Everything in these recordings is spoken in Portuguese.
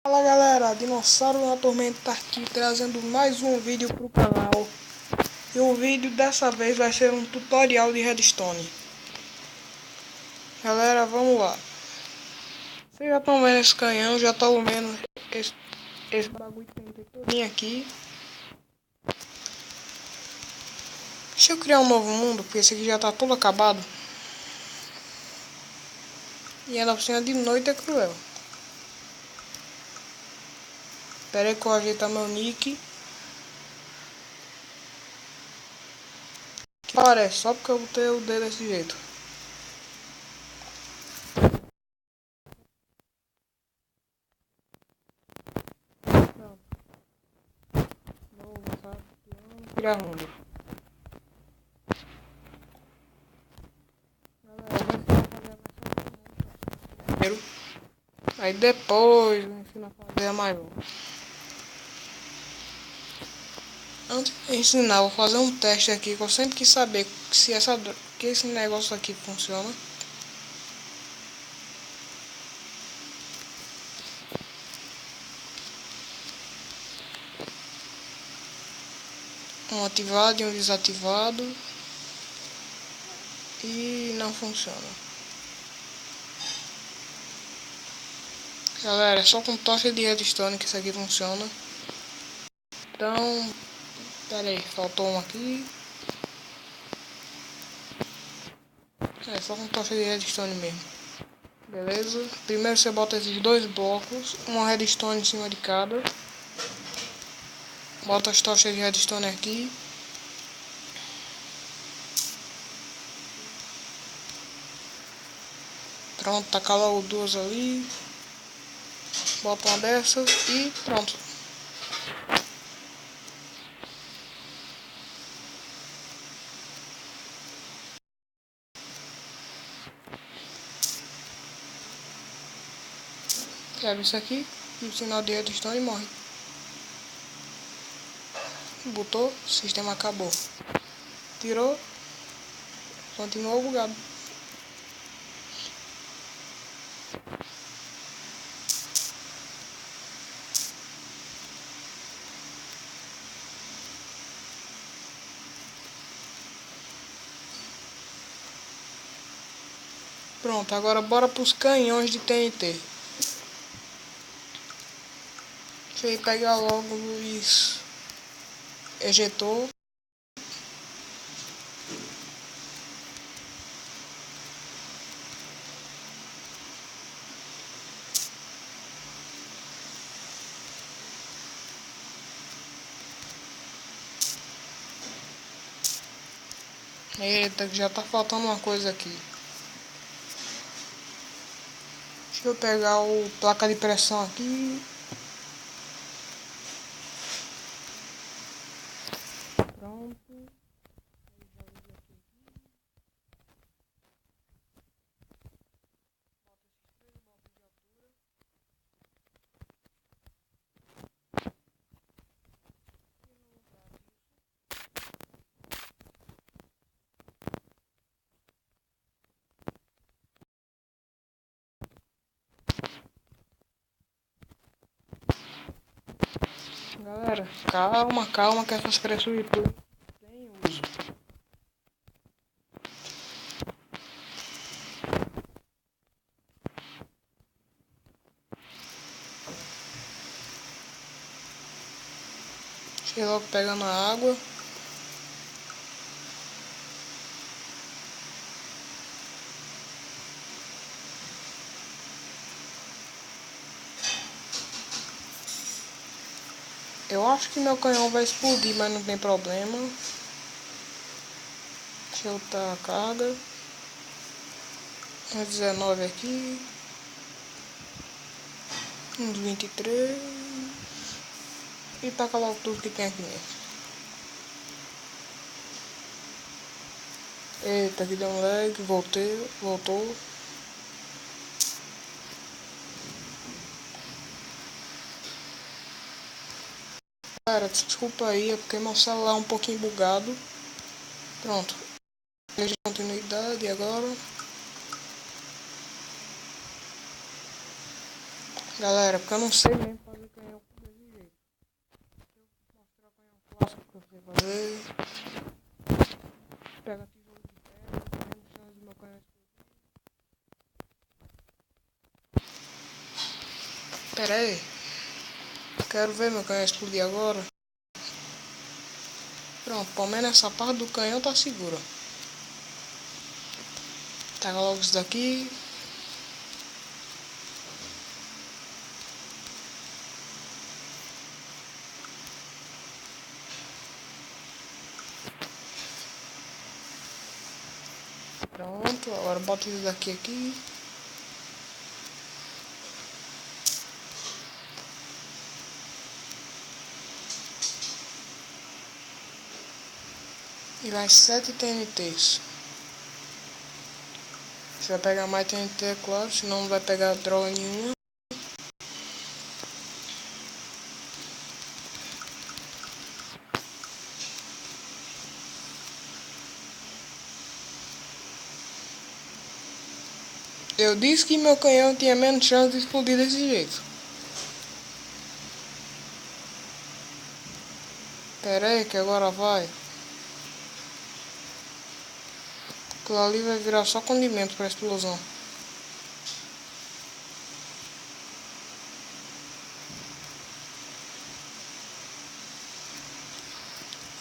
Fala galera, Dinossauro na Tormenta tá aqui trazendo mais um vídeo pro canal. E o vídeo dessa vez vai ser um tutorial de redstone. Galera, vamos lá. Vocês já estão vendo esse canhão, já estão vendo esse bagulho que tem todinho aqui. Deixa eu criar um novo mundo, porque esse aqui já tá todo acabado. E ainda por cima de noite é cruel. Espera aí que eu ajeitar meu nick. Que parece, só porque eu botei o dedo desse jeito. Vamos criar mundo. Primeiro. Aí depois eu ensino a fazer a maior. Antes de ensinar, vou fazer um teste aqui que eu sempre quis saber se que esse negócio aqui funciona. Um ativado e um desativado. E não funciona. Galera, é só com tocha de redstone que isso aqui funciona. Então, pera aí, faltou um aqui. É só com tocha de redstone mesmo. Beleza? Primeiro você bota esses dois blocos, uma redstone em cima de cada. Bota as tochas de redstone aqui. Pronto, taca logo duas ali. Bota uma dessas e pronto. Quebra isso aqui e o sinal de redstone morre. Botou, o sistema acabou. Tirou, continuou bugado. Pronto, agora bora pros canhões de TNT. Deixa eu pegar logo os ejetor. Eita, que já tá faltando uma coisa aqui. Deixa eu pegar o placa de pressão aqui. Pronto. Galera, calma que essas pressuras tem uso. Deixa eu logo pegando a água. Eu acho que meu canhão vai explodir, mas não tem problema. Deixa eu botar a carga. 19 aqui. Uns 23. E taca logo tudo que tem aqui dentro. Eita, aqui deu um lag. Voltou. Cara, desculpa aí, é porque meu celular é um pouquinho bugado. Pronto. Veja continuidade agora. Galera, porque eu não sei mesmo fazer canhão desse jeito. Vou mostrar o canhão clássico que eu sei fazer. Pega a tesoura de pedra, fazendo chance do meu canhão explodir. Pera aí, quero ver meu canhão explodir agora. Pronto, pelo menos essa parte do canhão tá segura. Pega logo isso daqui. Pronto, agora bota isso daqui aqui. E mais 7 TNTs. Você vai pegar mais TNT, é claro, senão não vai pegar droga nenhuma. Eu disse que meu canhão tinha menos chance de explodir desse jeito. Pera aí que agora vai. Aquilo ali vai virar só condimento para explosão.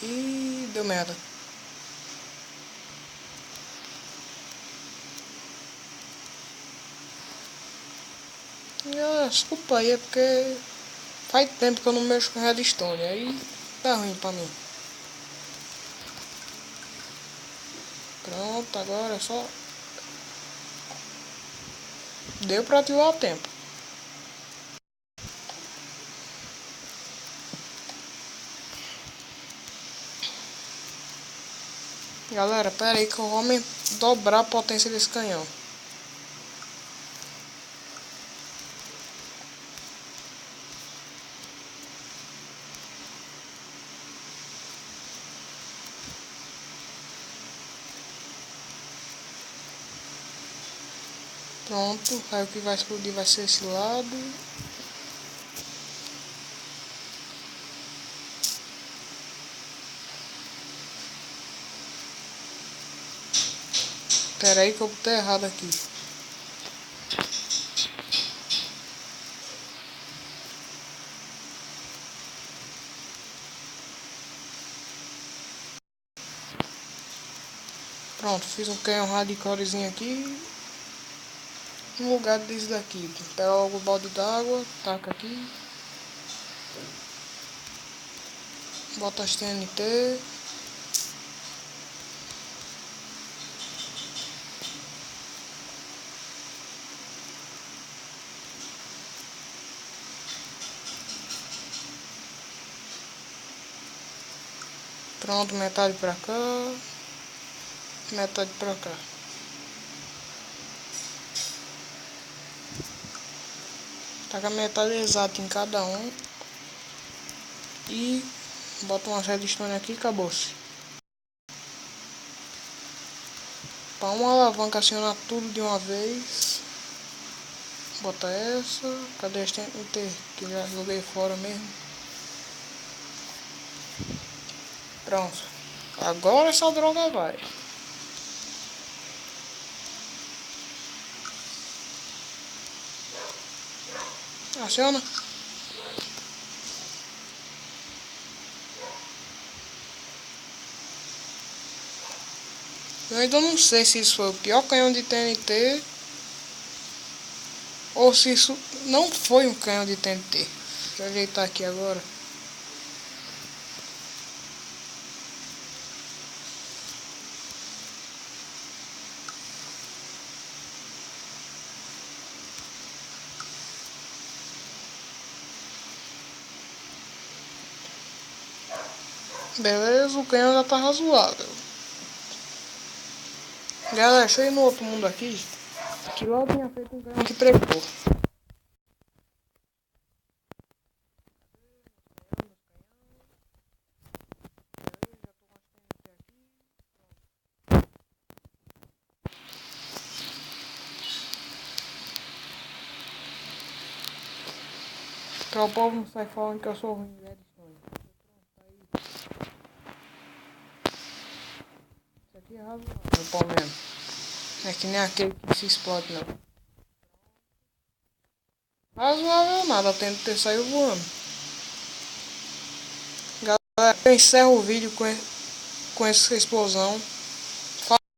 E deu merda. Desculpa aí, é porque faz tempo que eu não mexo com redstone. Aí tá ruim pra mim. Pronto, agora é só. Deu pra ativar o tempo. Galera, pera aí que eu vou dobrar a potência desse canhão. Pronto, aí o que vai explodir vai ser esse lado. Pera aí que eu botei errado aqui. Pronto, fiz um canhão radicorezinho aqui. No lugar desse daqui. Pega logo o balde d'água, taca aqui. Bota as TNT. Pronto, metade pra cá. Metade pra cá. Taca metade exata em cada um. E bota uma redstone aqui e acabou-se. Para uma alavanca acionar tudo de uma vez. Bota essa. Cadê as TNT? Que já joguei fora mesmo. Pronto. Agora essa droga vai. Aciona. Eu ainda não sei se isso foi o pior canhão de TNT ou se isso não foi um canhão de TNT. Deixa eu ajeitar aqui agora. Beleza, o canhão já tá razoável. Galera, deixa eu ir no outro mundo aqui. Que lá eu tinha feito um canhão que prestou. Pra o povo não sai falando que eu sou ruim de Redstone. Isso aqui é razoável, pau mesmo. Não é que nem aquele que se explode, não. Razoável nada, tem que ter saído voando. Galera, eu encerro o vídeo com essa explosão.